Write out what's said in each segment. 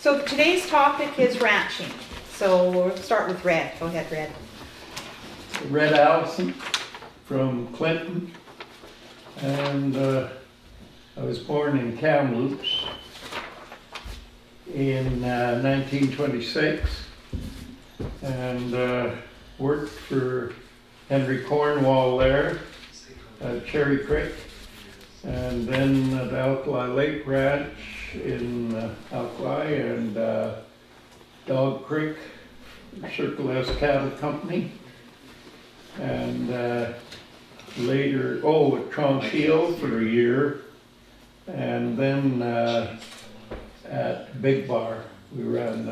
So today's topic is ranching. So we'll start with Red. Go ahead, Red. Red Allison from Clinton, and I was born in Kamloops in 1926, and worked for Henry Cornwall there at Cherry Creek, and then at Alkali Lake Ranch in Alkali, and Dog Creek Circle S Cattle Company, and later, at Tronquil for a year, and then at Big Bar, we ran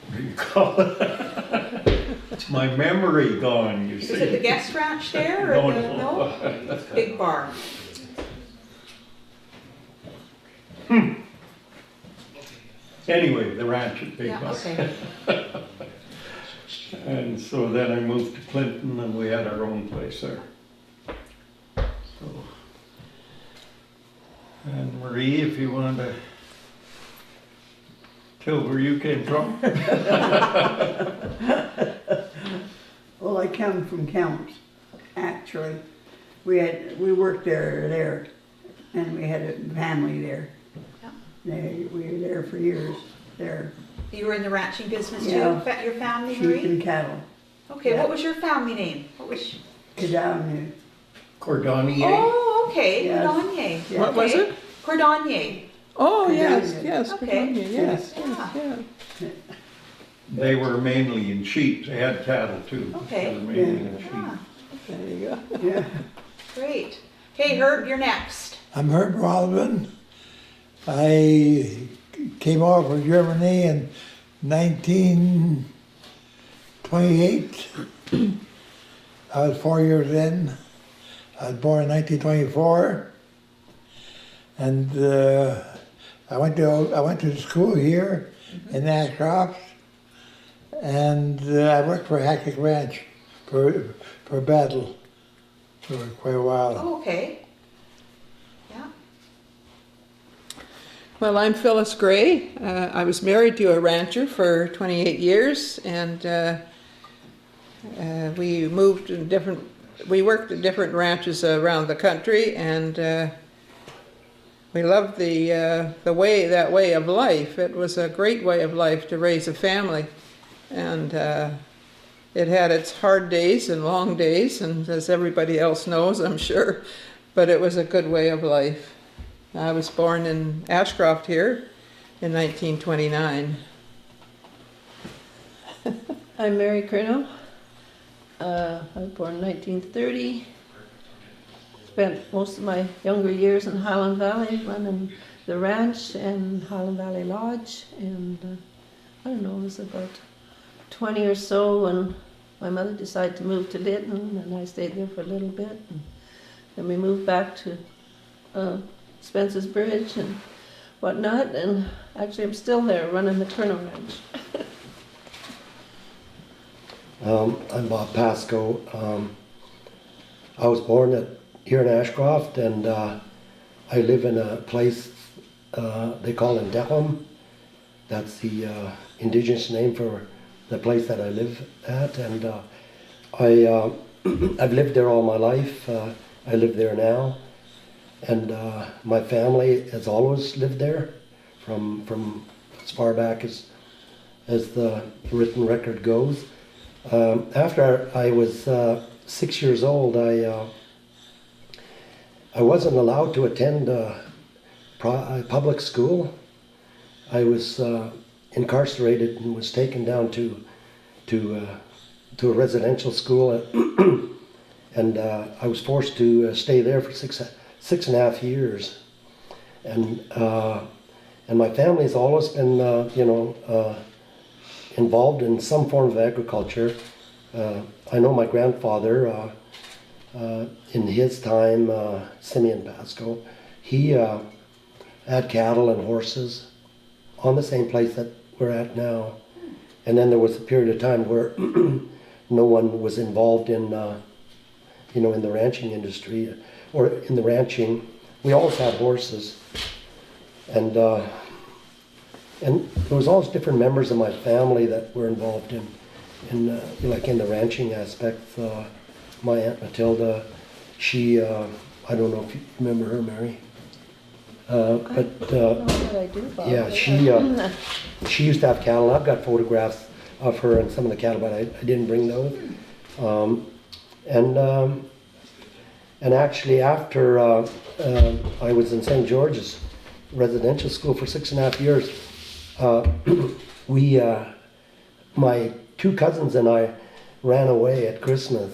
what do you call it? It's my memory gone, you see. Is it the guest ranch there? Or No. Big Bar. Anyway, the ranch at Big Yeah, Bar. okay. And so then I moved to Clinton, and we had our own place there. So, and Marie, if you want to tell where you came from. Well, I come from Kamloops, actually. We worked there, and we had a family there. We were there for years, there. You were in the ranching business too? Yeah. Your family, Sheep Marie? and cattle. Okay, Yeah. what was your family name? What was? Cadavne. Cordonnier. Oh, okay, Yes. Cordonnier. Yeah. What was it? Cordonnier. Oh, Cordonnier. yes, yes, Okay. Cordonnier, yes, Yeah. yes, yeah. They were mainly in sheep. They had cattle too. Okay. They were mainly in sheep. Ah, There you go. Yeah. great. Okay, Herb, you're next. I'm Herb Rodman. I came over from Germany in 1928. I was 4 years in. I was born in 1924, and I went to school here in Ashcroft, and I worked for Hackett Ranch for Battle for quite a while. Oh, okay. Yeah. Well, I'm Phyllis Gray. I was married to a rancher for 28 years, and we moved in we worked at different ranches around the country, and we loved that way of life. It was a great way of life to raise a family, and it had its hard days and long days, and as everybody else knows, I'm sure, but it was a good way of life. I was born in Ashcroft here in 1929. I'm Mary Colonel. I was born in 1930. Spent most of my younger years in Highland Valley running the ranch and Highland Valley Lodge, and I don't know, it was about 20 or so when my mother decided to move to Lytton, and I stayed there for a little bit, and then we moved back to Spence's Bridge and whatnot, and actually I'm still there running the Turner Ranch. I'm Bob Pasco. I was born here in Ashcroft, and I live in a place they call Indecum. That's the indigenous name for the place that I live at, and I've lived there all my life. I live there now, and my family has always lived there from as far back as the written record goes. After I was 6 years old, I wasn't allowed to attend public school. I was incarcerated and was taken down to a residential school, and I was forced to stay there for six and a half years. And my family's always been, involved in some form of agriculture. I know my grandfather, in his time, Simeon Pasco, he had cattle and horses on the same place that we're at now. And then there was a period of time where no one was involved in you know, in the ranching industry, or in the ranching. We always had horses, and there was always different members of my family that were involved in like in the ranching aspects. My Aunt Matilda, she, I don't know if you remember her, Mary. I don't know what I do about Yeah, it. she used to have cattle. I've got photographs of her and some of the cattle, but I didn't bring those. And actually, after I was in St. George's residential school for 6.5 years, my two cousins and I ran away at Christmas,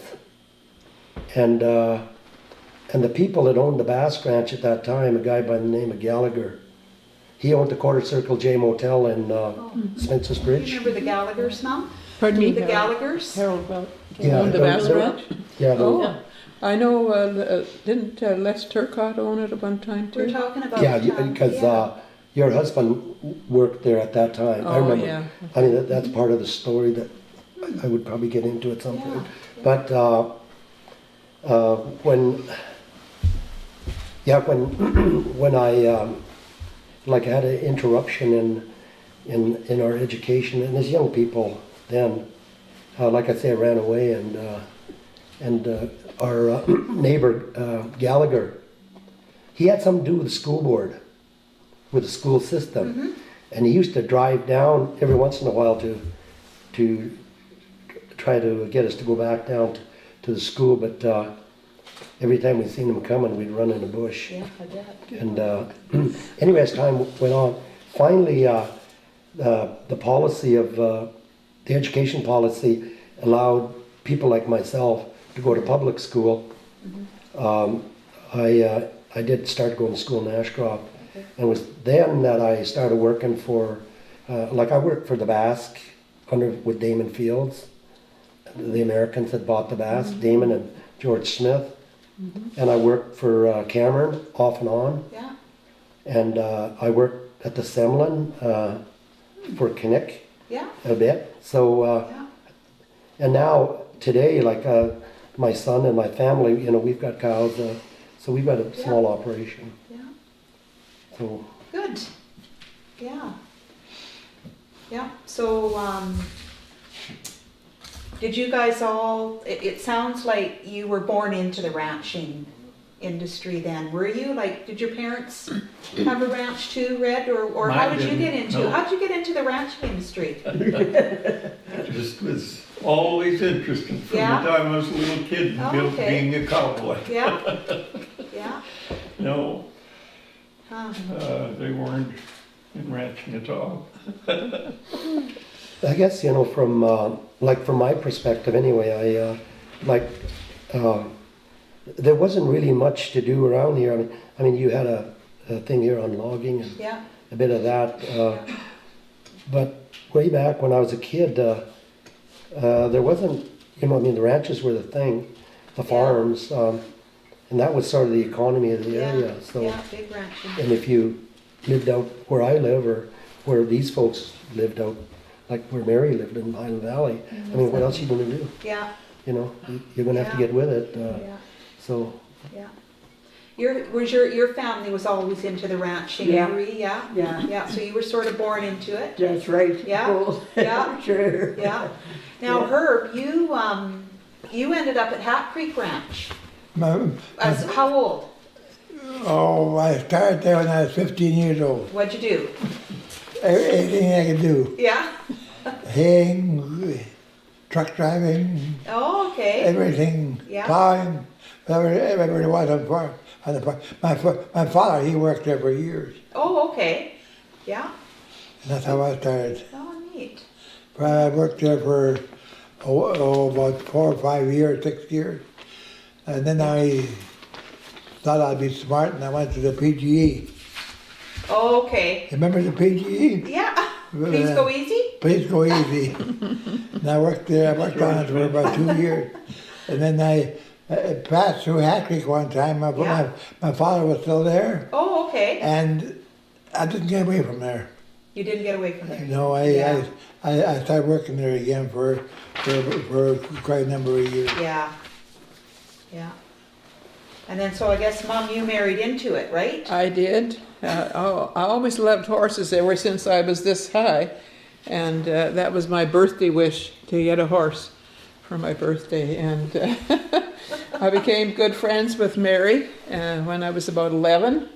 and the people that owned the Basque Ranch at that time, a guy by the name of Gallagher, he owned the Quarter Circle J Motel in Spencer's You Bridge. remember the Gallagher's, Mom? Pardon me? The Gallagher's? Harold wrote. Yeah, Owned the Basque they're- Ranch? Yeah, they- Oh, I know, didn't Les Turcott own it at one time We're too? talking about. yeah, because your husband worked there at that time. I Oh, remember. yeah. I mean, that's part of the story that I would probably get into at some point. But when I like had an interruption in our education, and as young people then, like I say, I ran away, and our neighbor Gallagher, he had something to do with the school board, with the school system, and he used to drive down every once in a while to try to get us to go back down to the school, but every time we seen him coming, we'd run in the bush. Yeah, I bet. And anyway, as time went on, finally the policy of the education policy allowed people like myself to go to public school. I did start going to school in Ashcroft, and it was then that I started working for, like I worked for the Basque with Damon Fields. The Americans had bought the Basque, Damon and George Smith, and I worked for Cameron off and on, Yeah, and I worked at the Semlin for Kinnick yeah, a bit. So, yeah. and now today, like my son and my family, you know, we've got cows, so we've got a small operation. Yeah. So Good. Yeah. Yeah. So, did you guys all? It sounds like you were born into the ranching industry. Then were you? Like, did your parents have a ranch too, Red, or how Mine did you get didn't, into? no. How did you get into the ranching industry? Just was always interested from Yeah? the time I was a little kid, Oh, built okay. being a cowboy. Yeah. Yeah. No, Huh. they weren't in ranching at all. I guess, you know, from like from my perspective anyway, there wasn't really much to do around here. I mean, you had a thing here on logging and Yeah. a bit of that, but way back when I was a kid, there wasn't, you know, I mean, the ranches were the thing, the farms, and that was sort of the economy of the area. So, Yeah. Big ranching. and if you lived out where I live or where these folks lived out, like where Mary lived in Highland Valley, I mean, what else are you gonna do? Yeah. You know, you're gonna have to Yeah. get with it. Yeah. So, Yeah. Your family was always into the ranching, Yeah. Marie, yeah? Yeah. Yeah, so you were sort of born into it? That's right. Yeah, Cool. yeah. Sure. Yeah. Now, Yeah. Herb, you ended up at Hat Creek Ranch. My- As how old? Oh, I started there when I was 15 years old. What'd you do? Anything I could do. Yeah? Haying, truck driving, Oh, okay. everything, Yeah. plowing, whatever it was on the farm. My father, he worked there for years. Oh, okay. Yeah. And that's how I started. Oh, neat. But I worked there for about 4 or 5 years, 6 years. And then I thought I'd be smart and I went to the PGE. Oh, okay. Remember the PGE? Yeah. Please go easy? Please go easy. And I worked there, I worked on it for about 2 years. And then I passed through Hat Creek one time. Yeah. My father was still there. Oh, okay. And I didn't get away from there. You didn't get away from there. No, Yeah. I started working there again for quite a number of years. Yeah. Yeah. And then, so I guess, Mom, you married into it, right? I did. I always loved horses ever since I was this high, and that was my birthday wish, to get a horse for my birthday. And I became good friends with Mary when I was about 11.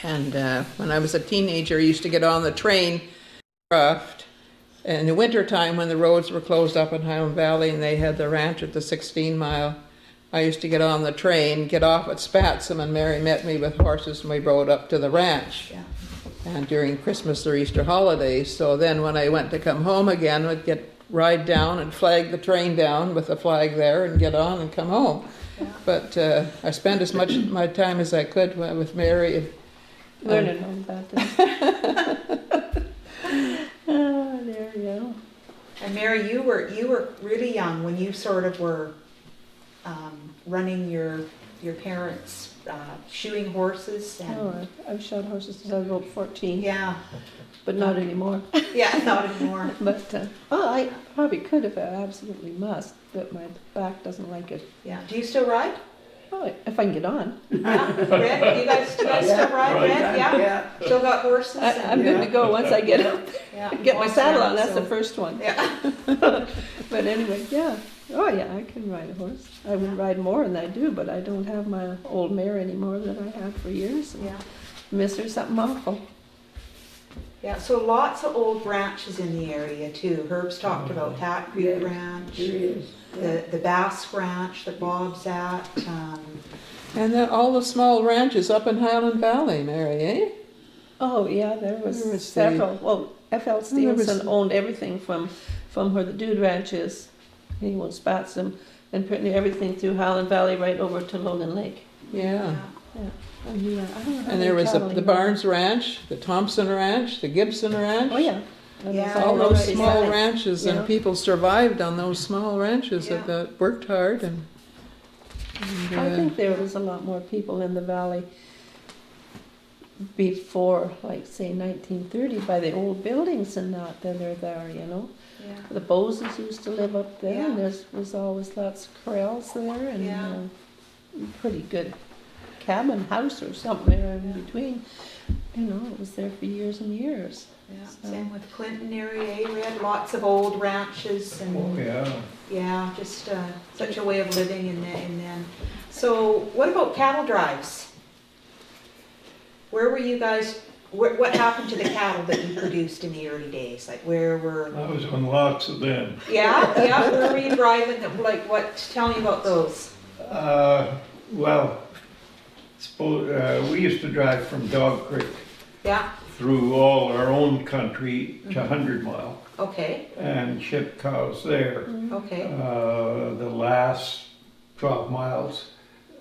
And when I was a teenager, I used to get on the train in the wintertime when the roads were closed up in Highland Valley and they had the ranch at the 16 Mile. I used to get on the train, get off at Spatsam, and Mary met me with horses and we rode up to the ranch. Yeah. And during Christmas or Easter holidays. So then when I went to come home again, I'd ride down and flag the train down with the flag there and get on and come home. Yeah. But I spent as much of my time as I could with Mary. Learning all about that. Oh, there you go. And Mary, you were really young when you sort of were running your parents' shoeing horses and Oh, I've shot horses since I was about 14, yeah, but not anymore. yeah, not anymore. But, I probably could if I absolutely must, but my back doesn't like it. Yeah. Do you still ride? Oh, if I can get on. Yeah. Red, you guys still ride? Right. Red, yeah. Still got horses. I'm good to go once I get up, yeah. get my saddle on, that's So- the first one. Yeah. But anyway, yeah. Oh, yeah, I can ride a horse. I would ride more than I do, but I don't have my old mare anymore that I had for years. Yeah. Miss her something awful. Yeah. So lots of old ranches in the area too. Herb's talked about Tat Creek Yeah. Ranch, There is. the Basque Ranch that Bob's at. And then all the small ranches up in Highland Valley, Mary, eh? Oh, yeah, there was There was several. Well, F.L. there was- Stevenson owned everything from where the Dude Ranch is. He owns Spatsam, and pretty near everything through Highland Valley right over to Logan Lake. Yeah. And, I don't know how And many there was cattle the he Barnes Ranch, the Thompson Ranch, the Gibson Ranch. had. Oh, yeah. And Yeah, it's All I know those right small beside. ranches, Yeah. and people survived on those small ranches Yeah. that worked hard. And I think there was a lot more people in the valley before, like, say, 1930, by the old buildings and that are there, you know. Yeah. The Boses used to live up there, and Yeah. there was always lots of corrals there, and Yeah. pretty good cabin house or something there in between. You know, it was there for years and years. Yeah. So- Same with Clinton area. We had lots of old ranches and. Oh, yeah. Yeah, just such a way of living in then. So what about cattle drives? Where were you guys, what happened to the cattle that you produced in the early days? Like where were, I was on lots of them. yeah, where were you driving, like what, tell me about those. Well, we used to drive from Dog Creek Yeah, through all our own country to 100 Mile okay, and ship cows there. okay, The last 12 miles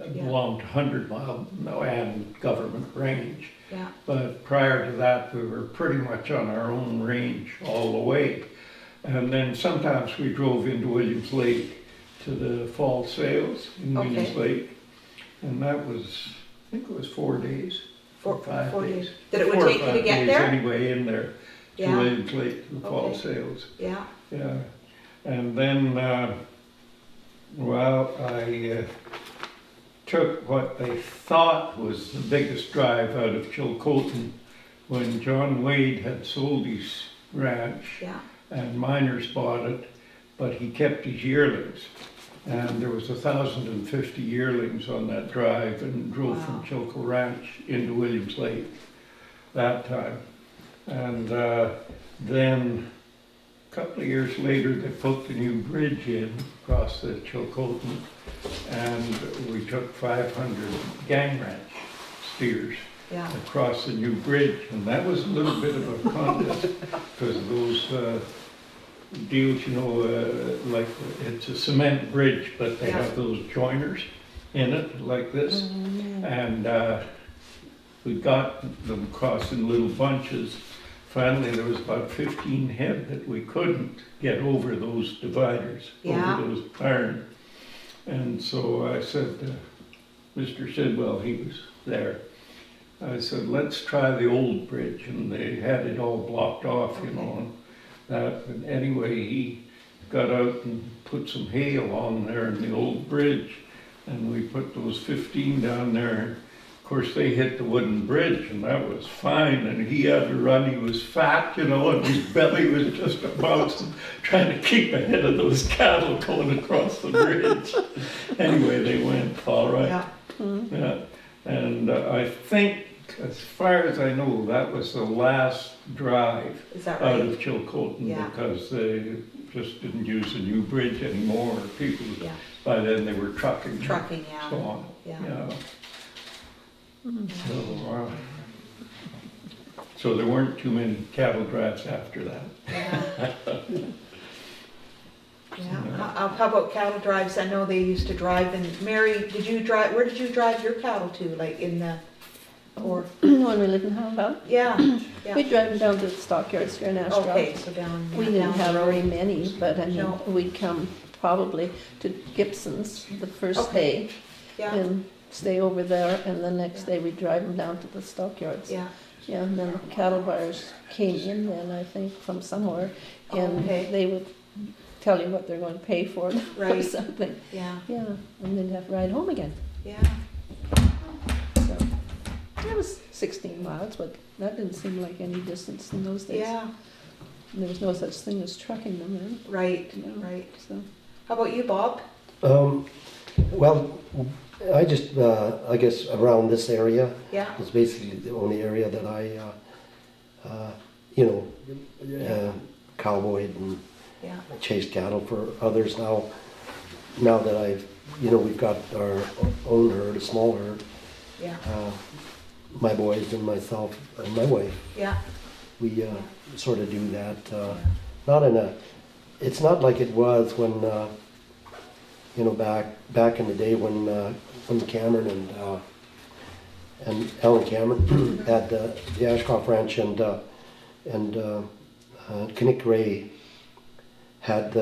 Yeah. belonged to 100 Mile and government range. yeah, But prior to that, we were pretty much on our own range all the way. And then sometimes we drove into Williams Lake to the fall sales in Okay. Williams Lake. And that was, I think it was 4 days. 5 4 days. days. That it would 4 or take you to 5 get days there? Anyway, in there to Yeah. Williams Lake, the fall Okay. sales. Yeah, Yeah. And then, I took what they thought was the biggest drive out of Chilcotin when John Wade had sold his ranch yeah, and miners bought it, but he kept his yearlings. And there was 1,050 yearlings on that drive and drove from Wow. Chilco Ranch into Williams Lake that time. And then a couple of years later, they put the new bridge in across the Chilcotin, and we took 500 gang ranch steers yeah, across the new bridge, and that was a little bit of a contest because of those deals, you know, like it's a cement bridge, but they Yeah. have those joiners in it like this, and we got them across in little bunches. Finally, there was about 15 head that we couldn't get over those dividers, Yeah. over those iron. And so I said, Mr. Sidwell, he was there, I said, let's try the old bridge, and they had it all blocked off, you know, and that, and anyway, he got out and put some hay along there in the old bridge, and we put those 15 down there. Of course, they hit the wooden bridge, and that was fine, and he had to run. He was fat, you know, and his belly was just bouncing, trying to keep ahead of those cattle going across the bridge. Anyway, they went all right. Yeah. Yeah, and I think, as far as I know, that was the last drive Is that out right? of Chilcotin, Yeah. because they just didn't use the new bridge anymore. People, Yeah. by then, they were trucking. Trucking, yeah. So on, Yeah. yeah. So there weren't too many cattle drives after that. Yeah. Yeah. How about cattle drives? I know they used to drive, and Mary, did you drive, where did you drive your cattle to, like in the, or, When we lived in Highland Valley, yeah, we yeah. drive them down to the stockyards here in Ashcroft. Okay, so down, We down didn't the have road. very many, but I mean, No. we'd come probably to Gibson's the first Okay. day Yeah, and stay over there, and the next day we'd drive them down to the stockyards. yeah, Yeah, and then the cattle buyers came in then, I think, from somewhere, and Okay. they would tell you what they're going to pay for it or Right. something. yeah, Yeah, and then you'd have to ride home again. yeah. So it was 16 miles, but that didn't seem like any distance in those days. Yeah, And there was no such thing as trucking them in. right, You know, right. So. How about you, Bob? Well, I just, I guess around this area Yeah, is basically the only area that I, you know, cowboyed and yeah, chased cattle for others now. Now that I've, you know, we've got our own herd, a small herd, yeah, my boys and myself and my wife, yeah, we sort of do that. Not in a, it's not like it was when, you know, back in the day when Cameron and Alan Cameron had the Ashcroft Ranch and Kinnick Ray had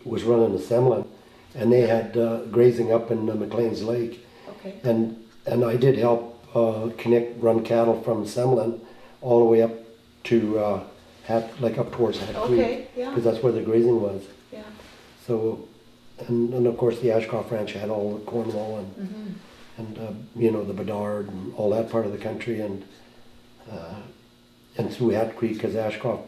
was running a Semlin, and they had grazing up in McLean's Lake, okay, and I did help Kinnick run cattle from Semlin all the way up to like up towards Hat Creek, okay, yeah, because that's where the grazing was. yeah, So, and of course the Ashcroft Ranch had all the Cornwall and you know, the Bedard and all that part of the country, and through Hat Creek, because Ashcroft,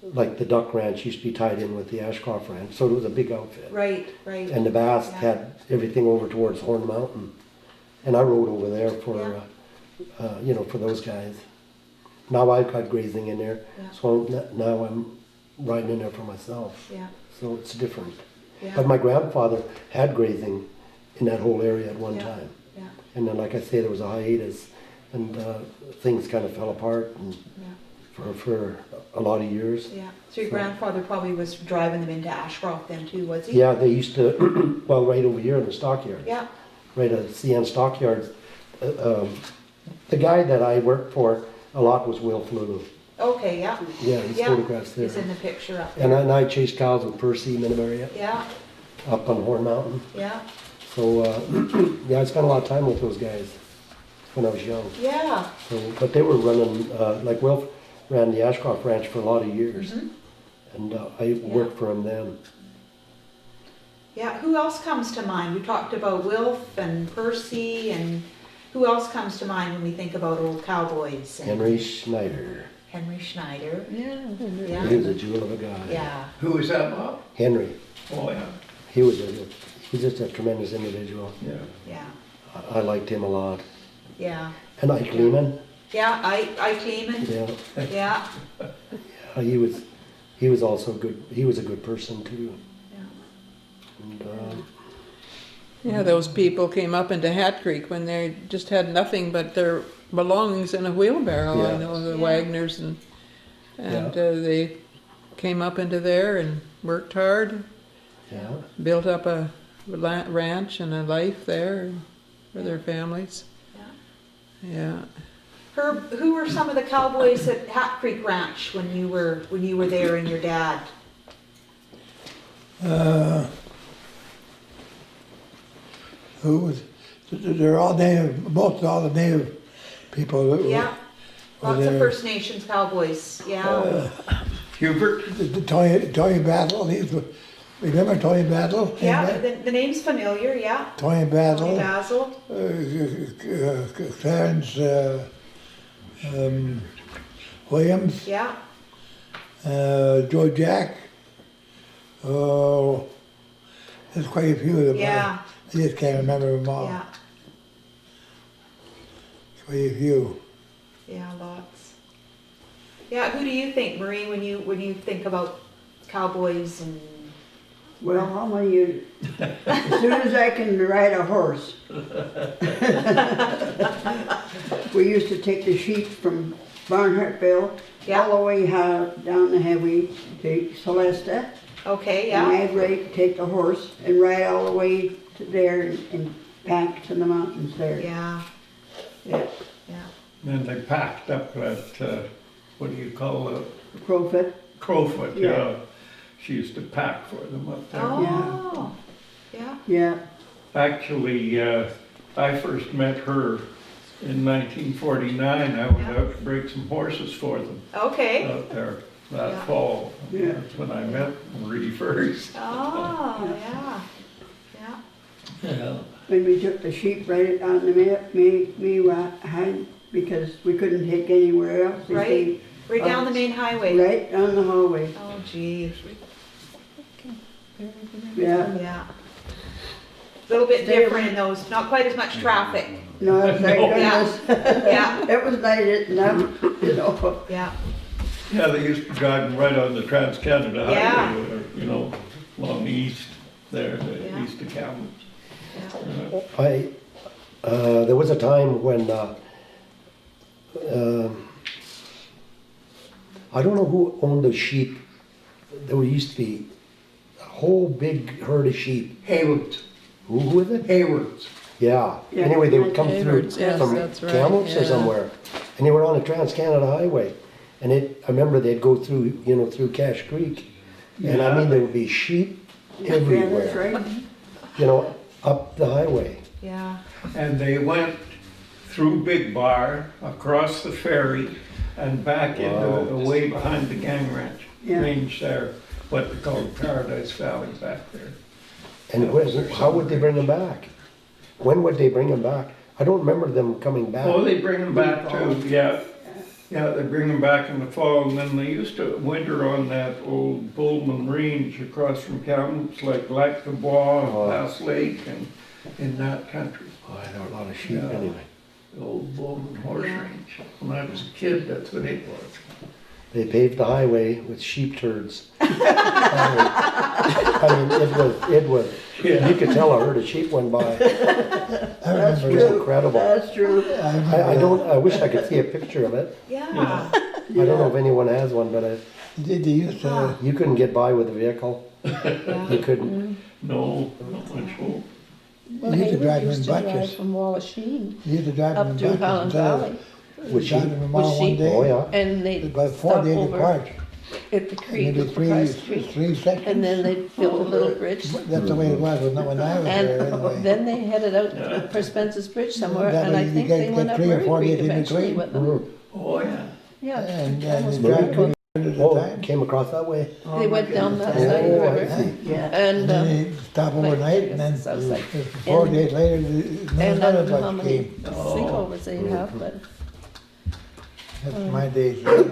like the Duck Ranch used to be tied in with the Ashcroft Ranch, so it was a big outfit. right, right. And the Bass Yeah. had everything over towards Horn Mountain, and I rode over there for, you know, for those guys. Now I've got grazing in there, Yeah. so now I'm riding in there for myself. Yeah, So it's different. yeah, But my grandfather had grazing in that whole area at one Yeah. time. yeah, And then, like I say, there was a hiatus, and things kind of fell apart and yeah, for a lot of years. yeah. So your grandfather probably was driving them into Ashcroft then too, was he? Yeah, they used to, well, right over here in the stockyard, Yeah, right at CN Stockyards. The guy that I worked for a lot was Will Flulu. okay, yeah. Yeah, his Yeah. photographs there. He's in the picture up And there. I chased cows with Percy, Minnemeria, Yeah, up on Horn Mountain. yeah, So, yeah, I spent a lot of time with those guys when I was young. yeah. So, but they were running, like Wilf ran the Ashcroft Ranch for a lot of years. Mhm. And I worked for him then. Yeah, who else comes to mind? We talked about Wilf and Percy, and who else comes to mind when we think about old cowboys? And Henry Schneider. Henry Schneider. Yeah. Yeah. He was a jewel of a guy. Yeah, Who was that, Bob? Henry. Oh, yeah, He's just a tremendous individual. yeah. yeah, I liked him a lot. yeah. And Ike Lehman, Yeah, I Kleeman. yeah, Yeah, he was also good. He was a good person too. yeah. And, Yeah, those people came up into Hat Creek when they just had nothing but their belongings in a wheelbarrow. I Yeah. know the Yeah. Wagners and they came up into there and worked hard, yeah, built up a ranch and a life there for their families. Yeah. Herb, who were some of the cowboys at Hat Creek Ranch when you were there and your dad? Who was, they're all native, most all the native people that were. Yeah, were lots of there. First Nations cowboys. Yeah, Hubert? The Tony Battle, Remember Tony Basil? Yeah, the name's familiar, yeah. Tony Basil, Basil, Clarence Williams, yeah, Joe Jack. Oh, there's quite a few of them. yeah, I just can't remember them all. yeah, Quite a few. yeah, lots. Yeah, who do you think, Marie, when you think about cowboys and, Well, how many years? As soon as I can ride a horse. We used to take the sheep from Barnhartville Yeah. all the way down the highway to Celesta. okay, And yeah, I'd take the horse and ride all the way to there and back to the mountains there. yeah, Yeah. yeah. Then they packed up at, what do you call it? Crowfoot. Crowfoot, Yeah. yeah. She used to pack for them up there. Oh, yeah, Yeah. Actually, I first met her in 1949. I went out to break some horses for them okay. out there that Yeah. fall. Yeah. That's when I met Marie first. Oh, yeah, yeah, Yeah. When we took the sheep right on the hide because we couldn't take anywhere else. They Right. stayed right down the main highway. right on the hallway. Oh, gee, Yeah. yeah. A little bit different in those, not quite as much traffic. No, thank Yeah. goodness. Yeah, It was nice enough, you know. yeah, Yeah, they used to drive them right on the Trans-Canada Yeah. Highway, or, you know, along the east there, Yeah. the east of Kamloops. yeah. There was a time when, I don't know who owned the sheep. There used to be a whole big herd of sheep. Haywards. Who was it? Haywards. Yeah. Yeah. Anyway, they would come through Haywards, yes, from that's right, Kamloops or yeah. somewhere. And they were on the Trans-Canada Highway. And I remember they'd go through, through Cache Creek. And I mean, there would be sheep Yeah, that's everywhere, right. up the highway. Yeah, And they went through Big Bar, across the ferry, and back Wow. into, away behind the gang Yeah. range there, what they call Paradise Valley back there. And how would they bring them back? When would they bring them back? I don't remember them coming back. Oh, they bring them back too, yeah. Yeah, they bring them back in the fall, and then they used to winter on that old Bullman Range across from Kamloops, like Lac du Bois, Oh. Bass Lake, and in that country. Oh, there were a lot of sheep Yeah. anyway. The old Bullman Horse Yeah. Range. When I was a kid, that's what it was. They paved the highway with sheep turds. I mean, it was, Yeah. you could tell a herd of sheep went by. It I That's remember was that. true. incredible. That's true. I wish I could see a picture of it. yeah, I don't know if anyone has one, but They used to, you couldn't get by with a vehicle. yeah. You couldn't. No, not much hope. Well, They used to Hayward drive them in used to drive bunches. from Wallachine they used to drive them up in to Highland bunches. Valley, With sheep. Driving them With all one sheep. day. Oh, yeah. and they'd About 4 stop days over apart. at the creek, Maybe for Christ three Creek, sections. and then they'd build a little bridge. That's the way it was when I was there And anyway. then they headed Yeah. out for Spencer's Bridge somewhere, That and way I you think get- they get went up 3 or Murray 4 Creek days in eventually between. with them. Oh, yeah. Yeah, And almost they Murray drive Creek. 2 at a Oh, time. came across that way. They went down that Oh, side of the I river, see. Yeah. and, And then they stop overnight and then I guess it sounds like- 4 and- days later, and I another don't know how bunch many came. sleepovers they have, but, That's my days. well,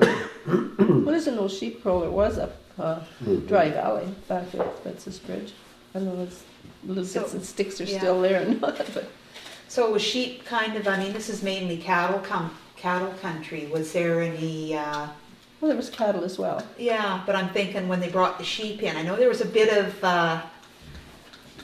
there's an old sheep crawler was up, Dry Valley, back at Spencer's Bridge. I don't know, it's, little So- bits and sticks are yeah. still there and all that, but So it was sheep kind of, I mean, this is mainly cattle country. Was there any, well, there was cattle as well. yeah, but I'm thinking when they brought the sheep in, I know there was a bit of,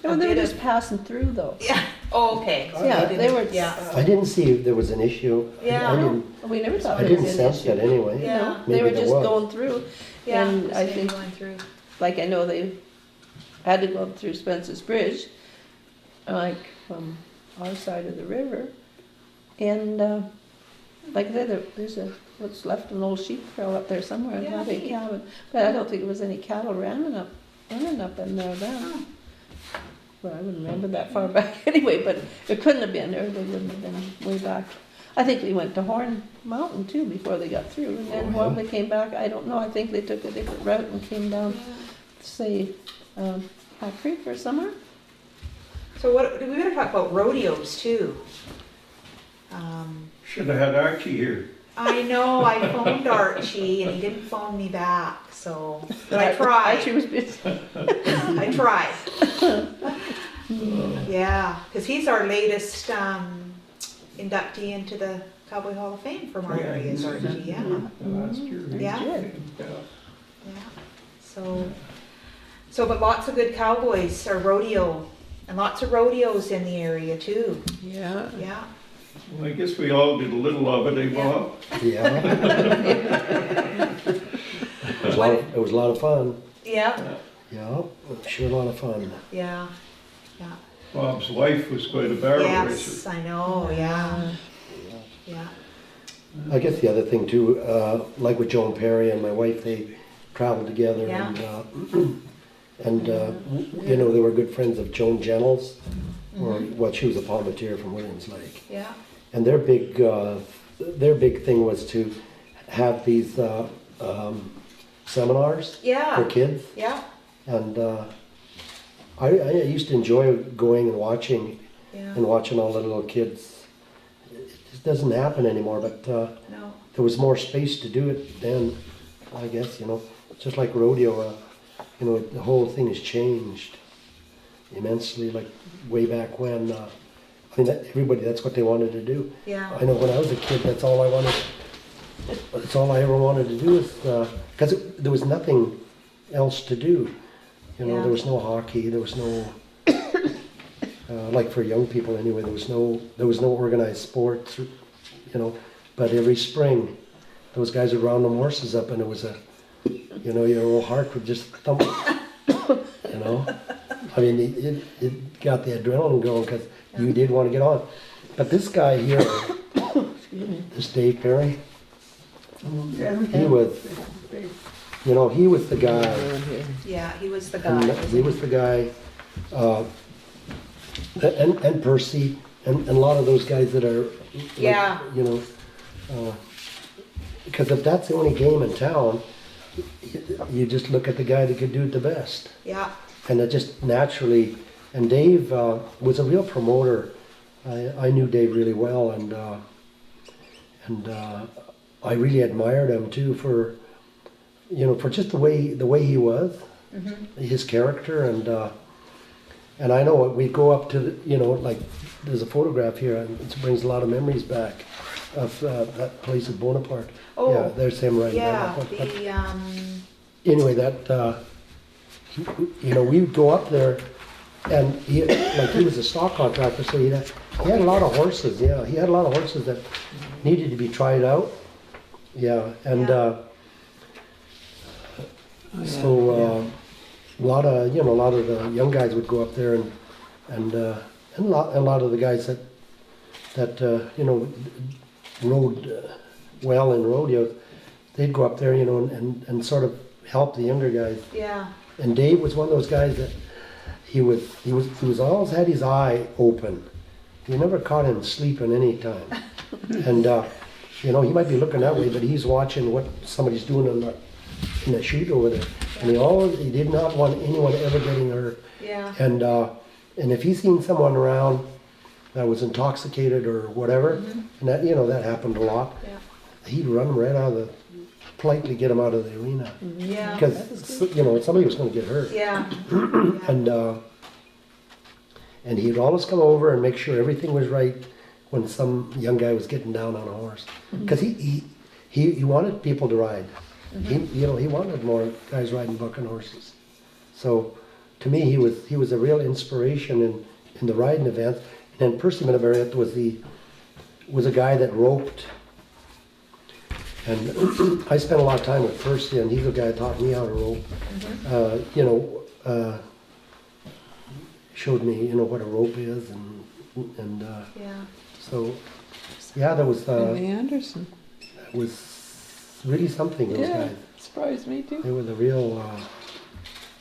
No, they were bit of- just passing through though. yeah, oh, okay. So Yeah, didn't- they were- Yeah, I didn't see if there was an issue. Yeah. I didn't, We never thought I there was didn't an sense issue. that anyway. Yeah. No, they Maybe were there just was. going through, yeah, and just I maybe think, going through. like I know they had to go up through Spencer's Bridge, like from our side of the river, and like I said, there's what's left of an old sheep trail up there somewhere, Yeah, not a neat. cabin, but I don't think there was any cattle running up in there then. But I wouldn't remember that far back anyway, but it couldn't have been, or they wouldn't have been way back. I think they went to Horn Mountain too before they got through, and then Oh, when yeah. they came back, I don't know, I think they took a different route and came down, say, Hat Creek for summer. So what, we better talk about rodeos too. Should have had Archie here. I know, I phoned Archie and he didn't phone me back, so, but I She tried, was busy. I tried. Yeah, because he's our latest inductee into the Cowboy Hall of Fame from our Yeah, area, is Archie, yeah. Last year. Yeah. Yeah. Yeah, so, but lots of good cowboys or rodeo, and lots of rodeos in the area too, Yeah. yeah. Well, I guess we all did a little of it, eh, Bob? Yeah. It was a lot of fun. Yeah, Yeah, sure a lot of fun. yeah, Bob's wife was quite a barrel yes, racer. I know, yeah, yeah, I guess the other thing too, like with Joan Perry and my wife, they traveled together Yeah. you know, they were good friends of Joan Jennels, or well, she was a palmetier from Williams Lake. yeah, And their big thing was to have these seminars for yeah, kids. yeah, And I used to enjoy going and watching yeah, all the little kids. It just doesn't happen anymore, but no, there was more space to do it then, I guess, you know. Just like rodeo, you know, the whole thing has changed immensely, like way back when. I mean, everybody, that's what they wanted to do. yeah, I know when I was a kid, that's all I ever wanted to do is, because there was nothing else to do. You know, Yeah. there was no hockey, there was no, like for young people anyway, there was no organized sports, you know. But every spring, those guys would round them horses up, and it was you know, your old heart would just thump, you know. I mean, it got the adrenaline going because you did want to get on. But this guy here, this Dave Perry, he was, you know, he was the guy. yeah, he was the And guy. he was the guy, and Percy, and a lot of those guys that are, like, Yeah. you know, because if that's the only game in town, you just look at the guy that could do it the best. Yeah, And it just naturally, and Dave was a real promoter. I knew Dave really well, and I really admired him too for, you know, for just the way he was, his character, and I know we'd go up to, you know, like there's a photograph here, and it brings a lot of memories back of that place at Bonaparte. Oh, yeah, there's him right yeah, there. But the, anyway, that you know, we would go up there, and he was a stock contractor, so he had a lot of horses. Yeah, he had a lot of horses that needed to be tried out. Yeah, and Yeah. so a lot of the young guys would go up there, and a lot of the guys that you know, rode well in rodeos, they'd go up there, you know, and sort of help the younger guys. yeah, And Dave was one of those guys that he was always had his eye open. You never caught him sleeping any time. And you know, he might be looking that way, but he's watching what somebody's doing in the chute over there. And he did not want anyone ever getting hurt. yeah, And if he seen someone around that was intoxicated or whatever, and that, you know, that happened a lot, yeah, he'd run right out of the, politely get him out of the arena. yeah, Because, you know, somebody was going to get hurt. yeah, And he'd always come over and make sure everything was right when some young guy was getting down on a horse. Because he wanted people to ride. He wanted more guys riding bucking horses. So to me, he was a real inspiration in the riding events. And Percy Minabariat was a guy that roped. And I spent a lot of time with Percy, and he's the guy that taught me how to rope. You know, showed me, you know, what a rope is, and yeah, so yeah, that was Lee Anderson. really something. Those Yeah, guys, surprised me too. they were the real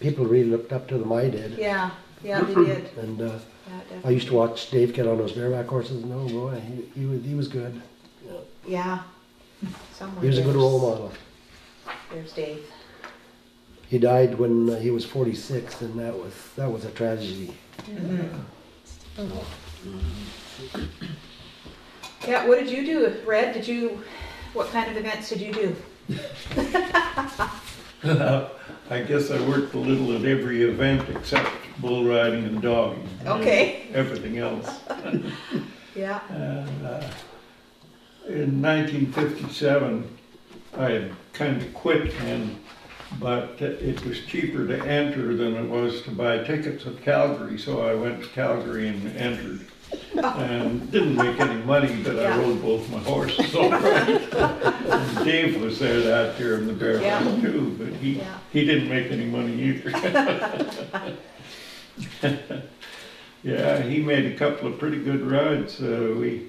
people. Really looked up to them. I did, yeah, yeah, they did, and yeah, I definitely, used to watch Dave get on those bareback horses. And oh boy, he was good. yeah. Somewhere He was a good there's- role model. There's Dave. he died when he was 46, and that was a tragedy. Yeah, what did you do, Red? What kind of events did you do? I guess I worked a little at every event except bull riding and dogging. Okay. Everything else. Yeah, And in 1957, I had kind of quit but it was cheaper to enter than it was to buy tickets at Calgary, so I went to Calgary and entered. And didn't make any money, but Yeah. I rode both my horses all right. And Dave was there that year in the bear Yeah. hunt too, but Yeah. he didn't make any money either. Yeah, he made a couple of pretty good rides. We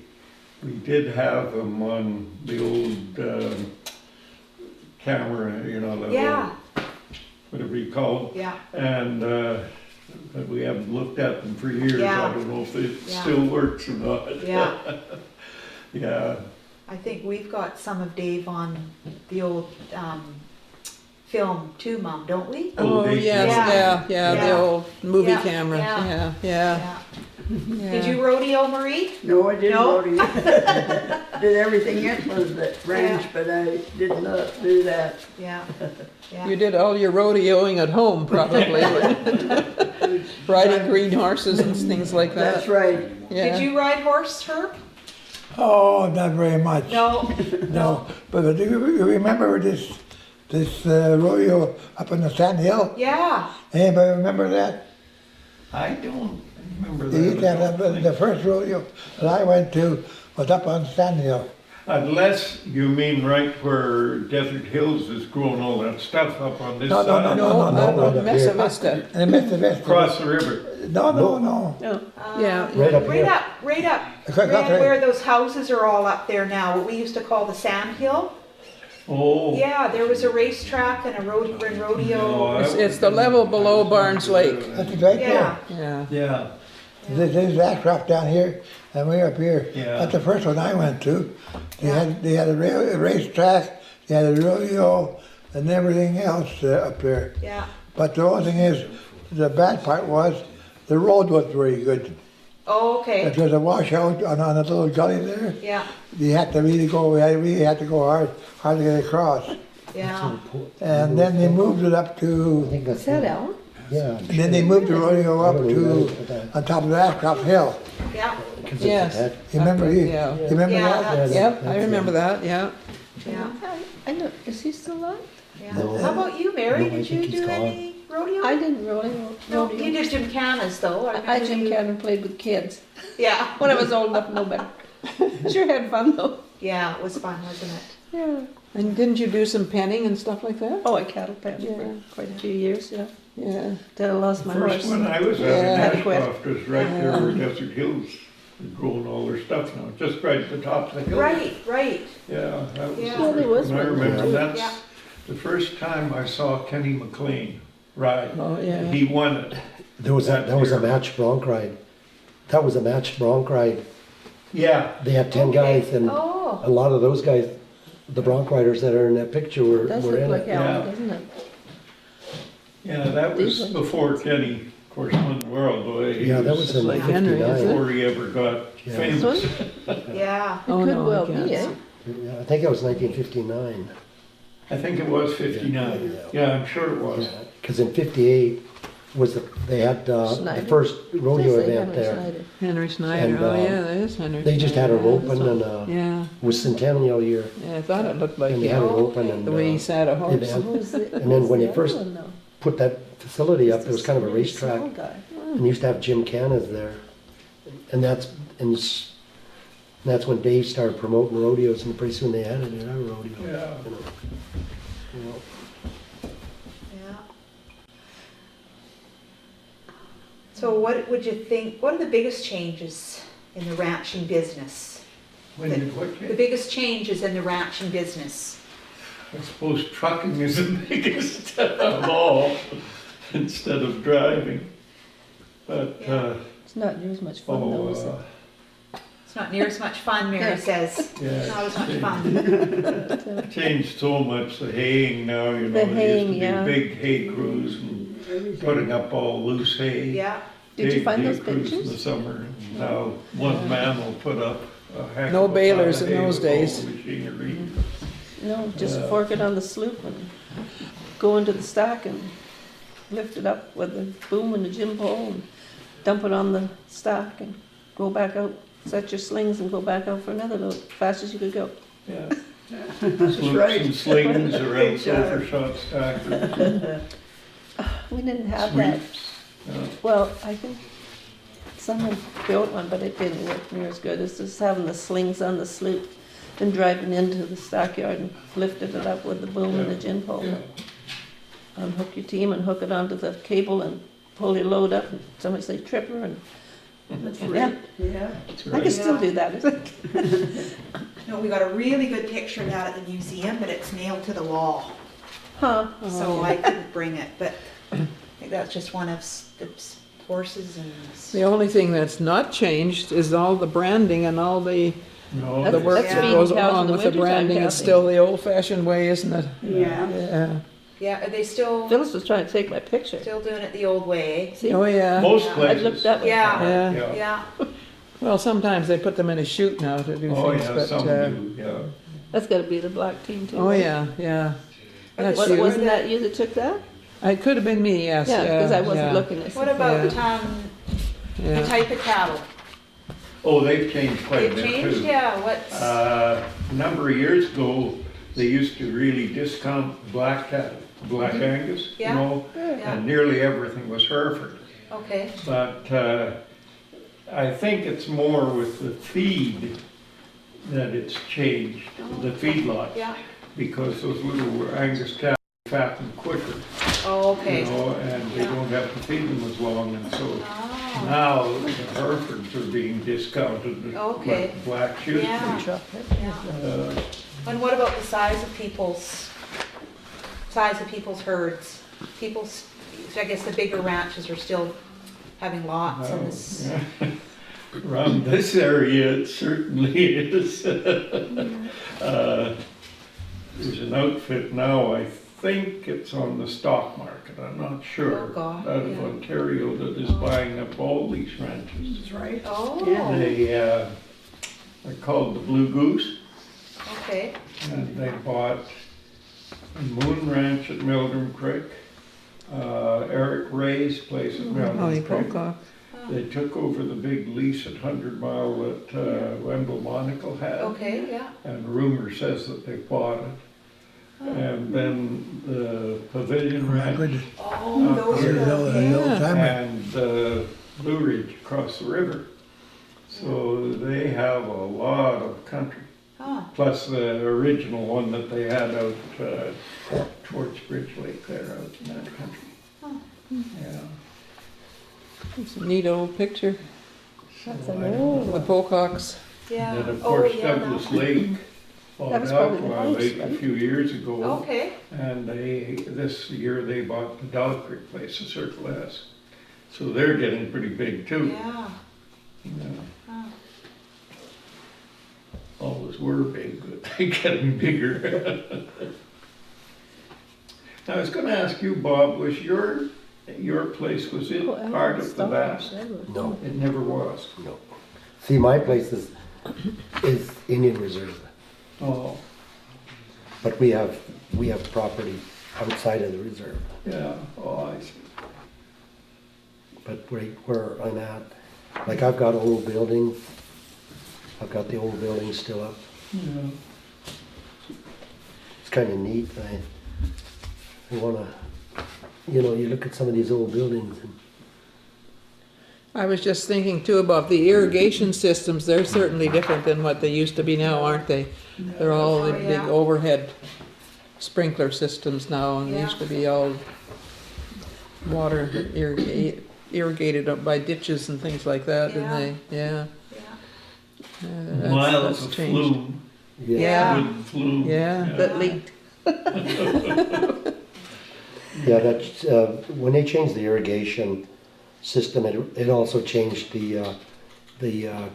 did have him on the old camera, you know, the yeah, old, whatever you call it. yeah, And but we haven't looked at them for years. Yeah. I don't know if it Yeah. still works or not. yeah. Yeah, I think we've got some of Dave on the old film too, Mom, don't we? Oh, Oh, they- yes, Yeah. yeah, the Yeah. old movie Yeah, cameras, yeah. yeah, yeah. Did you rodeo, Marie? No, I didn't No? rodeo. Did everything else was the ranch, but I did not do that. Yeah, You yeah. did all your rodeoing at home, probably, riding green horses and things like That's that. right. Yeah. Did you ride horse, Herb? Oh, not very much. No, No, but do you remember this rodeo up on the Sand Hill? yeah, Anybody remember that? I don't remember They used to have that. the first rodeo that I went to was up on Sand Hill. Unless you mean right where Desert Hills is growing all that stuff up on this No, no, side. No, no, on no, Mesa here. Vista. And Mr. Vista. Across the river. No, no, no. No, Yeah. Right up right here. up, right up, Across right right. where those houses are all up there now, what we used to call the Sand Hill. Oh. Yeah, there was a racetrack and a rodeo. It's the level below Barnes Lake. That's right Yeah, Yeah. Yeah, there. There's Ashcroft down here, and we're up here. Yeah. That's the first one I went to. They had a racetrack, they had a rodeo, and everything else up there. yeah, But the only thing is, the bad part was, the road was very good. oh, okay, If there's a washout on a little gully there, yeah, you had to really go, we really had to go hard to get across. yeah, And then they moved it up I to, think that's. is that Ellen? Yeah. and then they moved the rodeo up to, on top of the Ashcroft Hill. yeah, Yes. You remember, you Yeah. remember Yeah, that? that's- Yep, I remember that, yeah. yeah, I know, is he still alive? yeah. No. How about you, Mary? No, I Did think you he's do gone. any rodeo? I didn't rodeo. No, you did gymkhanas though. I remember Jim you- Cannon played with kids Yeah, when I was old enough to know better. Sure had fun though. yeah, it was fun, wasn't it? Yeah. And didn't you do some penning and stuff like that? Oh, I cattle penned Yeah. for quite a few years, yeah. Yeah. Till I lost my first horse. one I was Yeah. at in I quit. Ashcroft was right there where Desert Hills is growing all their stuff now, just right at the top of the hill. Right, right. Yeah, that was. Yeah. the Yeah, there first was one I one remember. too. That's Yeah. the first time I saw Kenny McLean ride. Oh, yeah. He won it. There was a match bronc ride. That was a match bronc ride. Yeah, They had 10 guys, and Oh, a lot of those guys, the bronc riders that are in that picture were, Does were look in like it. Yeah. Ellen, doesn't it? yeah, that was These ones. before Kenny, of course, won the world. Boy, he Yeah, that was in like Henry, isn't 59. before he ever got Yeah. famous. This yeah, It Oh, could no, I well can't be, eh? see. Yeah, I think it was 1959. I think it was 59. Yeah, I'm sure it was. Because in 58 they had the Schneider? first rodeo Says they event Henry there. Schneider. Henry Snyder, And, oh yeah, that is Henry. They just had it Snyder. open and Yeah, it was centennial year, yeah, I thought it looked like and they it, had it Oh, open okay. and the way he sat a horse. Yeah. Who's the- And then who's when the he other first- one, though? put that facility up. There was kind of a Really small racetrack, guy. and used to have gymkhanas there, and that's when Dave started promoting rodeos, and pretty soon they had it in our rodeo. Yeah. You know. yeah. So what would you think, what are the biggest changes in the ranching business? When did what The change? biggest changes in the ranching business? I suppose trucking is the biggest of all, instead of driving. But, Yeah. It's not near as much fun though, is it? It's not near as much fun, Mary says. Yeah, Not as much it's fun. changed so much, the haying now, you The know, there haying, used yeah. to be big hay crews and putting up all loose hay. Yeah, Did you Big find hay those crews in the pictures? summer, and now one man will put up a heck No of a balers pile of in hay those with all days. the machinery. No, just Yeah. fork it on the sloop and go into the stack and lift it up with the boom and the gym pole and dump it on the stack and go back out, set your slings and go back out for another load, fast as you could go. Yeah. That's Sloops right. and slings around Good job. sulfur shot stackers. We didn't have that. Sweeps. Yeah. Well, I think someone built one, but it didn't work near as good. It's just having the slings on the sloop and driving into the stockyard and lifting it up with the boom and the gin pole. Yeah. Unhook your team and hook it onto the cable and pull your load up. And somebody say tripper and That's yeah, right. Yeah. That's I can right. still do that. no, we got a really good picture of that at the museum, but it's nailed to the wall. Huh? So I couldn't bring it, but I think that's just one of the horses and. The only thing that's not changed is all the branding and all the No, the That's- work that's that feeding goes cows in along the with the wintertime, branding. It's Kathy. still the old-fashioned way, isn't it? Yeah. Yeah. Yeah, are they still Phyllis was trying to take my picture. doing it the old way? See, Oh, yeah. most Yeah. I places. looked that way. Yeah. Yeah. Yeah. Yeah, Well, sometimes they put them in a chute now to do Oh, things, yeah, but, some do, yeah. That's got to be the black team too. oh, yeah, yeah. That's What- you. Wasn't that you that took that? It could have been me, yes. Yeah, because I wasn't yeah, looking at what about the yeah. type of cattle? Oh, they've changed quite a They've bit changed, too. yeah, what's, A number of years ago, they used to really discount black cattle, black Angus, you Yeah. know, yeah, and nearly everything was Hereford. okay, But I think it's more with the feed that it's changed, the feedlot, yeah, because those little Angus cattle fatten quicker, oh, you okay. know, and they don't have to feed them as long, and so Oh, now the Herefords are being discounted, Okay. like black shoes. yeah, yeah. Uh, And what about the size of people's herds? People's, I guess the bigger ranches are still having lots and this, yeah. Around this area, it certainly is. There's an outfit now, I think it's on the stock market, I'm not sure. Oh, God, Out of yeah. Ontario that is buying up all these ranches. That's right. oh, Yeah. They're called the Blue Goose, okay, and they bought a Moon Ranch at Meldrum Creek, Eric Ray's place at Holly Meldrum Creek. Pocock. They took over the big lease at 100 Mile that Wendell Monaco had. okay, yeah, And rumor says that they bought it. And then the Pavilion My Ranch goodness. oh, those Here's are, the old Yeah. timer. and Blue Ridge across the river. So they have a lot of country. huh, Plus the original one that they had out towards Bridge Lake there out in that country. Yeah. It's a neat old picture. That's So an I don't old know. The Pococks. yeah. And of Oh, course yeah, Douglas that- Lake bought That was probably the Alkali house, Lake a right? few years ago. Okay, And this year they bought the Dog Creek place, the Circle S. So they're getting pretty big too. yeah, Yeah. huh. Always were big, but they're getting bigger. Now, I was gonna ask you, Bob, was your place, was it Oh, part of the Stars, vast? that was- No, It never was. no. See, my place is Indian Reserve, Oh, but we have property outside of the reserve. yeah, oh, I see. But right where I'm at, like I've got old buildings, I've got the old buildings still up. Yeah. It's kind of neat. I wanna, you know, you look at some of these old buildings and I was just thinking too about the irrigation systems. They're certainly different than what they used to be now, aren't they? They're all the big Yeah. overhead sprinkler systems now, and they used to be all water irrigated up by ditches and things like that, Yeah. and they, yeah. Yeah. Miles that's of changed. flume, Yeah. wood flume. Yeah. That leaked. yeah, that's, when they changed the irrigation system, it also changed the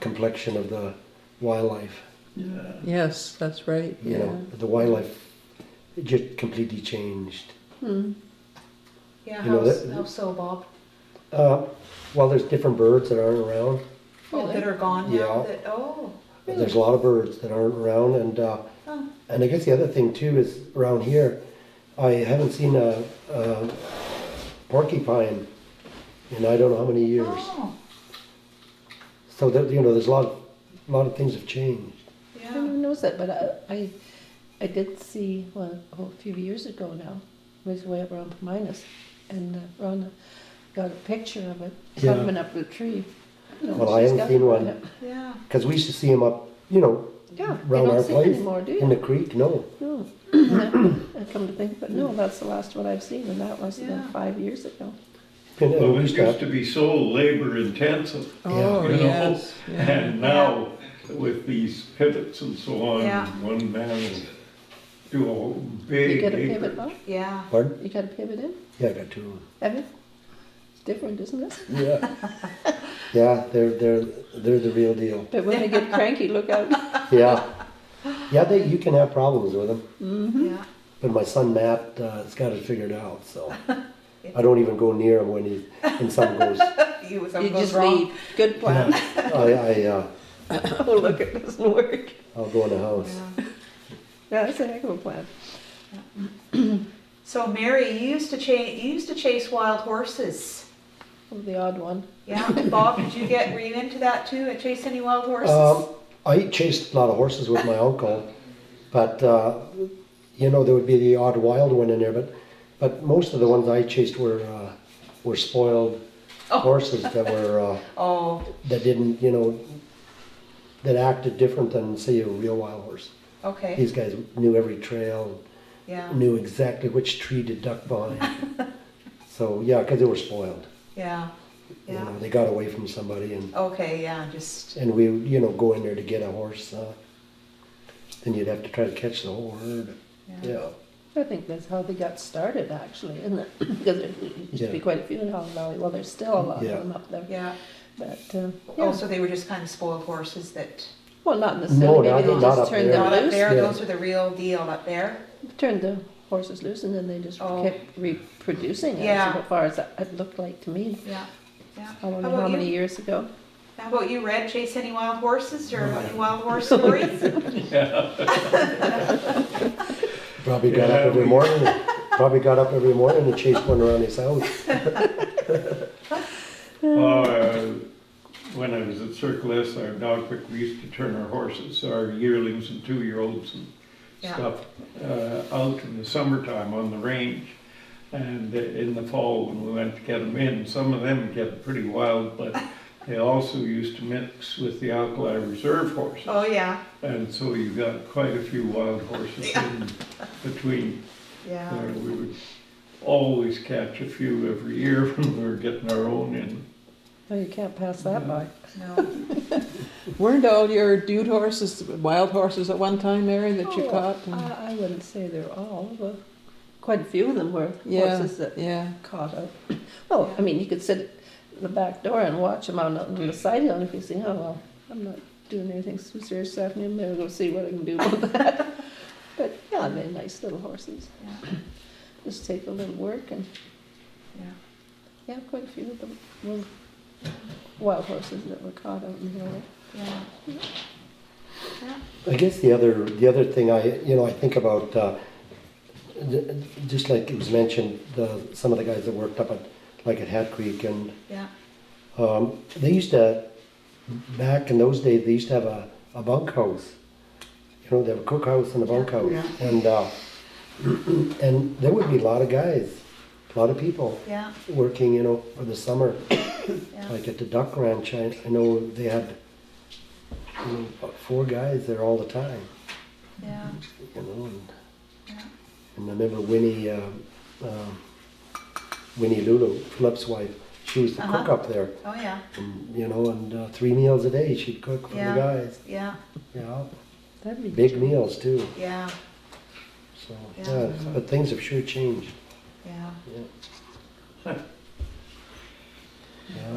complexion of the wildlife. Yeah. Yes, that's right, You yeah. know, the wildlife it just completely changed. Hmm. Yeah, You know, how so, Bob? Well, there's different birds that aren't around. Oh, that are gone now, Yeah. that, oh, There's a lot of birds that aren't around, oh, and I guess the other thing too is around here, I haven't seen a porcupine in I don't know how many years. oh, So that you know, there's a lot of things have changed. I yeah, never noticed that, but I did see, well, a few years ago now, it was way up around Minas, and Rhonda got a picture of it Yeah. climbing up the tree. You know, Well, I she's haven't got seen it one. right up. yeah. Because we used to see them up, you know, Yeah, you around our don't see it place anymore, do in the you? creek. No, No. I come to think, but no, that's the last one I've seen, and that must have Yeah. been 5 years ago. and Well, we it used to used have, to be so labor intensive, Oh, you know, yes, yeah. and now with these pivots and so on, Yeah. one man will do a You big got a acre. pivot, Bob? Yeah, pardon? You got a pivot in? Yeah, I got two of them. Have you? It's different, isn't it? Yeah, yeah, they're the real deal. But when they get cranky, look out. Yeah, yeah, you can have problems with them. yeah, But my son Matt has got it figured out, so I don't even go near him when something goes. you, You something goes just wrong. leave. Good plan. I Oh, look, it doesn't work. I'll go in the house. Yeah. Yeah, that's a heck of a plan. So Mary, you used to chase wild horses. Oh, the odd one. Yeah, Bob, were you into that too, and chase any wild horses? I chased a lot of horses with my uncle, but you know there would be the odd wild one in there, but most of the ones I chased were spoiled Oh. horses that were Oh, that didn't that acted different than say a real wild horse. okay, These guys knew every trail, yeah, knew exactly which tree to duck behind. So yeah, because they were spoiled. yeah, You yeah, know, they got away from somebody and. okay, yeah, just, And we, go in there to get a horse, then you'd have to try to catch the whole herd. yeah, Yeah. I think that's how they got started, actually, isn't it? Because there used to be Yeah. quite a few in Holland Valley. Well, there's still a lot Yeah. of them up there. yeah. But, Oh, yeah. so they were just kind of spoiled horses that, Well, not necessarily. No, Maybe they not just up turned there. them not up loose. there, Yeah. those are the real deal up there? Turned the horses loose, and then they just Oh. kept reproducing. Yeah. As far as it looked like to me. Yeah, yeah. I don't How know how about many you? years ago. How about you, Red, chase any wild horses or any wild horse stories? Probably got Yeah, up every we- morning, and chased one around his house. When I was at Circle S, our dog pick, we used to turn our horses, our yearlings and 2-year-olds and Yeah. stuff, out in the summertime on the range. And in the fall, when we went to get them in, some of them get pretty wild, but they also used to mix with the alkali reserve horses. Oh, yeah, And so you got quite a few wild horses in between. yeah, We would always catch a few every year when we were getting our own in. Oh, you can't pass that by. no, Weren't all your dude horses wild horses at one time, Mary, that you Oh, caught? I wouldn't say they're all, but quite a few of them were Yeah, horses that yeah. caught up. Well, Yeah. I mean, you could sit at the back door and watch them out on the side hill, and if you think, oh, well, I'm not doing anything too serious this afternoon, maybe I'll go see what I can do about that. But, yeah, they're nice little horses. yeah, Just take a little work, and, yeah. yeah, quite a few of them were wild horses that were caught out in the valley. Yeah. I guess the other thing I think about, just like it was mentioned, some of the guys that worked up at Hat Creek, and Yeah, they used to, back in those days, they used to have a bunkhouse. They have a cookhouse and a bunkhouse, Yeah. and there would be a lot of guys, a lot of people yeah, working, for the summer. yeah, Like at the duck ranch, I know they had about 4 guys there all the time, yeah, and, yeah. and I remember Winnie Lulu, Philip's wife, she was the cook up there, Oh, yeah, and 3 meals a day she'd cook for Yeah. the guys, yeah, That'd be big meals too, yeah, so, Yeah. but things have sure changed. yeah. Yeah.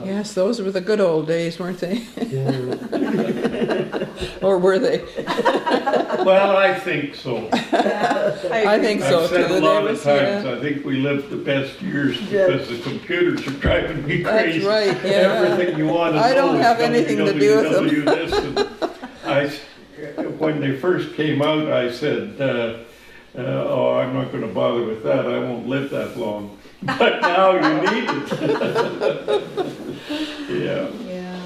Yes, those were the good old days, weren't they? Yeah. Or were they? Well, I think so. I think so I've too. said a There lot of was, times, yeah. I think we lived the best years Yeah. because the computers are driving me That's crazy. right, yeah. Everything you want to know. I don't is have anything to do with them. www this and when they first came out, I said, oh, I'm not gonna bother with that, I won't live that long. But now you need it. Yeah. Yeah.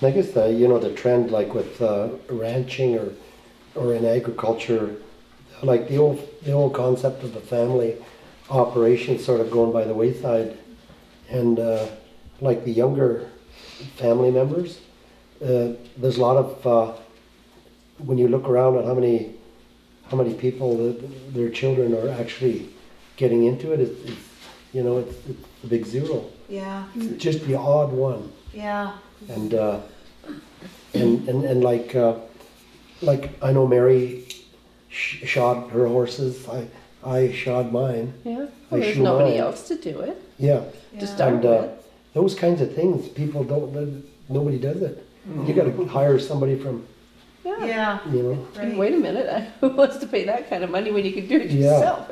I guess the trend like with ranching or in agriculture, like the old concept of the family operation sort of going by the wayside, and like the younger family members, there's a lot of when you look around at how many people their children are actually getting into it, it's a big zero. Yeah. It's just the odd one. Yeah. And like I know Mary shod her horses. I shod mine. Yeah, I well, there's shoe nobody mine. else to do it, Yeah, to Yeah. start and with. those kinds of things people don't. Nobody does it. You got to hire somebody from Yeah. Yeah. And Right. wait a minute, who wants to pay that kind of money when you can do it Yeah. yourself?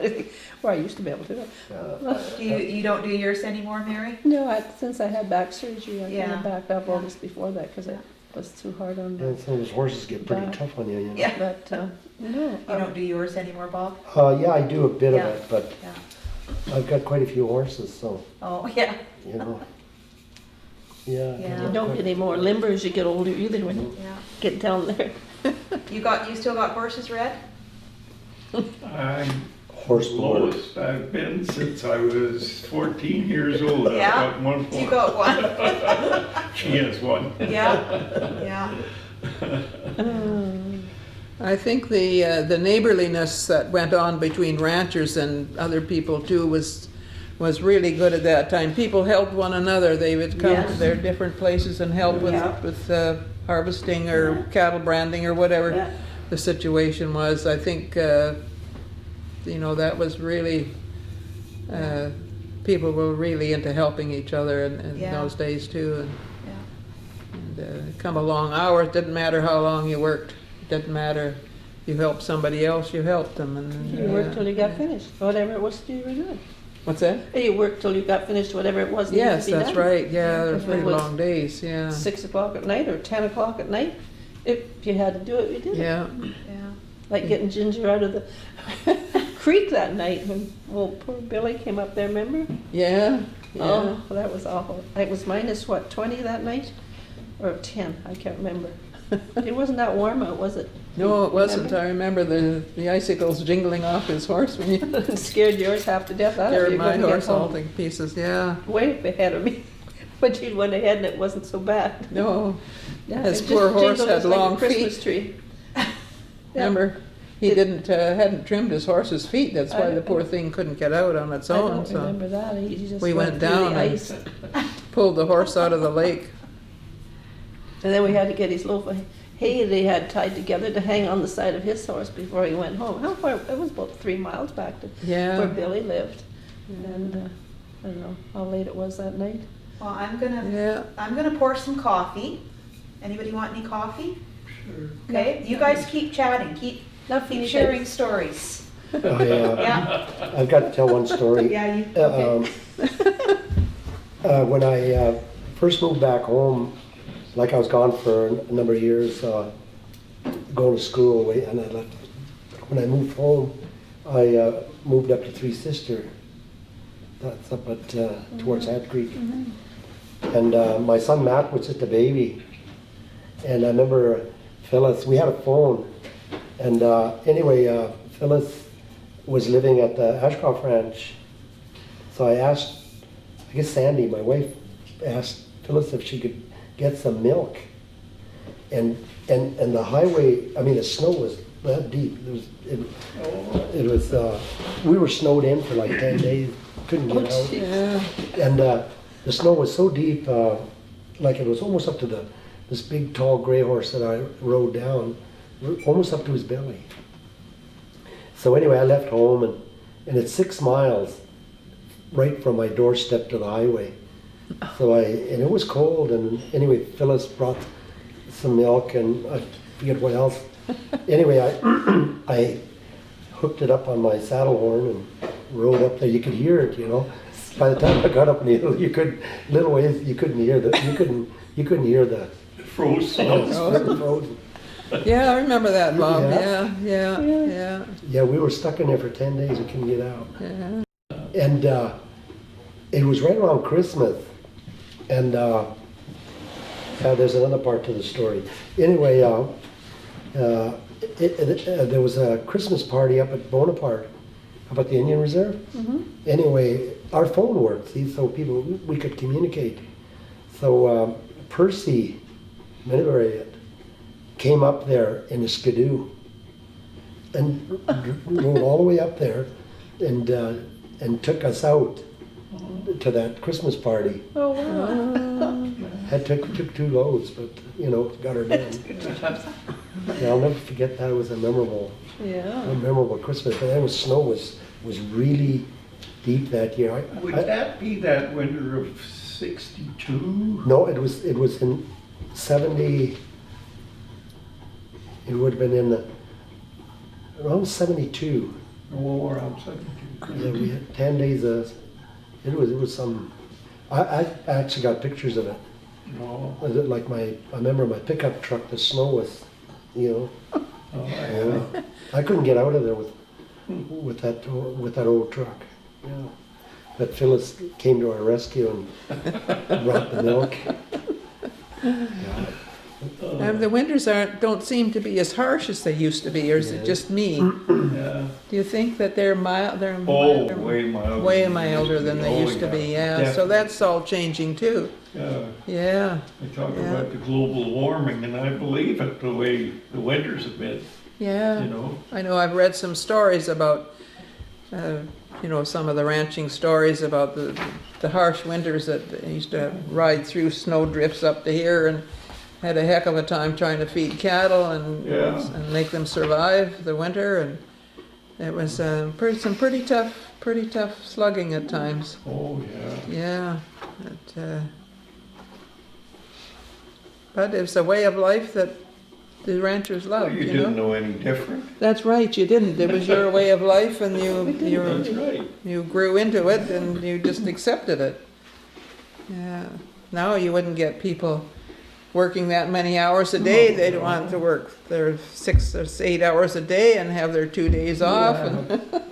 Well, I used to be able to do it. You don't do yours anymore, Mary? No, since I had back surgery, I kind Yeah. of backed up all this before that because it was too hard on me. And some of those horses get pretty Yeah. tough on you. Yeah. But, no. You don't do yours anymore, Bob? Yeah, I do a bit Yeah. of it, but Yeah. I've got quite a few horses, so Oh, yeah. you know. Yeah. Yeah. You don't get any more limber as you get older either when you Yeah. get down there. You still got horses, Red? I'm Horse board. lowest I've been since I was 14 years old. I've Yeah? got one You horse. got one? She has one. Yeah. Yeah. I think the neighborliness that went on between ranchers and other people too was really good at that time. People helped one another. They would come to Yes. their different places and help Yeah. with harvesting or cattle branding or whatever Yeah. the situation was. I think that was really people were really into helping each other in Yeah. those days too. Yeah. And come a long hour. It didn't matter how long you worked. It didn't matter. You helped somebody else. You helped them. And You worked till you got finished, whatever it was you were doing. What's that? You worked till you got finished, whatever it was needed Yes, to be that's done. right. Yeah, they're If it pretty was long days. Yeah. 6 o'clock at night or 10 o'clock at night, if you had to do it, you did it. Yeah. Yeah. Like getting Ginger out of the creek that night when, poor Billy came up there, remember? Yeah. Yeah. Oh, that was awful. It was minus, 20 that night? Or 10, I can't remember. It wasn't that warm out, was it? No, it wasn't. Remember? I remember the icicles jingling off his horse when you It scared yours half to death. I thought scared you my couldn't get horse all home. to pieces. Yeah. Way up ahead of me. But she went ahead and it wasn't so bad. No. Yeah, His it poor just horse jingled had us like a long Christmas feet. tree. Remember, he hadn't trimmed his horse's feet. That's why I- the poor thing couldn't get out on its I own. don't So remember that. He just we went through down the and- ice. pulled the horse out of the lake. And then we had to get his loaf of hay that he had tied together to hang on the side of his horse before he went home. How far? It was about 3 miles back to Yeah. where Billy lived. And I don't know how late it was that night. Well, I'm Yeah. gonna pour some coffee. Anybody want any coffee? Sure. Okay, you guys keep chatting, keep Nothing sharing stories. Yeah. Yeah, I've got to tell one story. yeah, you, okay. When I first moved back home, like I was gone for a number of years, going to school, and I left. When I moved home, I moved up to Three Sister. That's up at towards Hat Creek. And my son Matt was just a baby. And I remember Phyllis, we had a phone. And anyway, Phyllis was living at the Ashcroft Ranch. So I asked, I guess Sandy, my wife, asked Phyllis if she could get some milk. And the highway, I mean, the snow was that deep. It was, we were snowed in for like 10 days, couldn't get out. Yeah. And the snow was so deep, like it was almost up to this big tall gray horse that I rode down, almost up to his belly. So anyway, I left home and it's 6 miles right from my doorstep to the highway. And it was cold, and anyway, Phyllis brought some milk and I forget what else. Anyway, I hooked it up on my saddle horn and rode up there. You could hear it, you know. By the time I got up on the hill, you couldn't hear the Frozen. frozen. Yeah, I remember that, Bob. Yeah. Yeah. Yeah, we were stuck in there for 10 days. We couldn't get out. Yeah. And it was right around Christmas. And there's another part to the story. Anyway, there was a Christmas party up at Bonaparte, up at the Indian Reserve. Anyway, our phone worked, see, so we could communicate. So Percy Minivariate came up there in a skidoo and rode all the way up there and took us out to that Christmas party. Oh, wow. Took 2 loads, but you know, got her done. Yeah, I'll never forget that. It was a memorable Christmas. But then snow was really deep that year. Would that be that winter of 62? No, it was in 70. It would have been in around 72. Oh, around 72. Yeah, we had 10 days. It was some. I actually got pictures of it. No. Was it like I remember my pickup truck. The snow was, you know. Oh, yeah. I couldn't get out of there with that old truck. Yeah. But Phyllis came to our rescue and brought the milk. Yeah. The winters don't seem to be as harsh as they used to be, or is it just me? Yeah. Do you think that they're mild? They're Oh, milder? way milder. Way milder than they Oh, used to be. Yeah. So definitely. that's all changing too. Yeah. Yeah. I talk Yeah. about the global warming, and I believe it the way the winters have been, Yeah. you know. I know I've read some stories about, some of the ranching stories about the harsh winters that they used to ride through snow drifts up to here and had a heck of a time trying to feed cattle and make them survive the winter. And it was some pretty tough slugging at times. Oh, yeah. Yeah. But it was a way of life that the ranchers Well, loved, you you didn't know? know any different. That's right, you didn't. It was your way of life and That's right. you grew into it and you just accepted it. Yeah. Now you wouldn't get people working that many hours a day. They'd want to work their 6 or 8 hours a day and have their 2 days off. Yeah. And